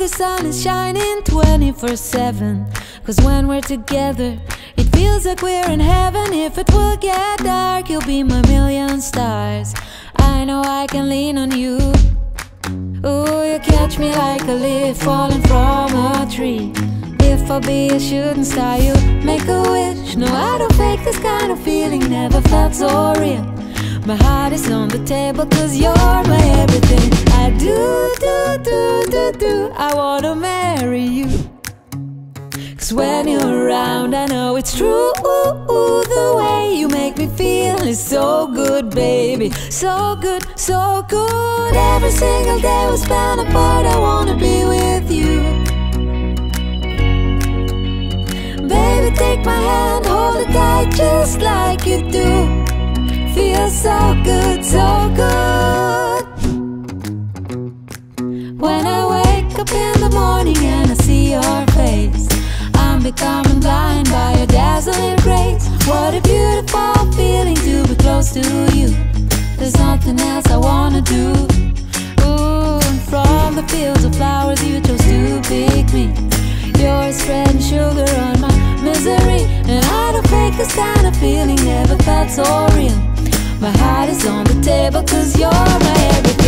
the sun is shining 24/7. Cause when we're together, it feels like we're in heaven. If it will get dark, you'll be my million stars. I know I can lean on you. Ooh, you catch me like a leaf falling from a tree. If I'll be a shooting star, you make a wish. No, I don't fake this kind of feeling, never felt so real. My heart is on the table cause you're my everything. I do, I wanna marry you. Cause when you're around, I know it's true. The way you make me feel is so good, baby. So good, so good. Every single day we spend apart, I wanna be with you. Baby, take my hand, hold it tight just like you do. Feels so good, so good. When I wake up in the morning and I see your face, I'm becoming blind by your dazzling grace. What a beautiful feeling to be close to you. There's nothing else I wanna do. Ooh, and from the fields of flowers you chose to pick me. You're spreading sugar on my misery, and I don't fake this kind of feeling, never felt so real. My heart is on the table cause you're my everything.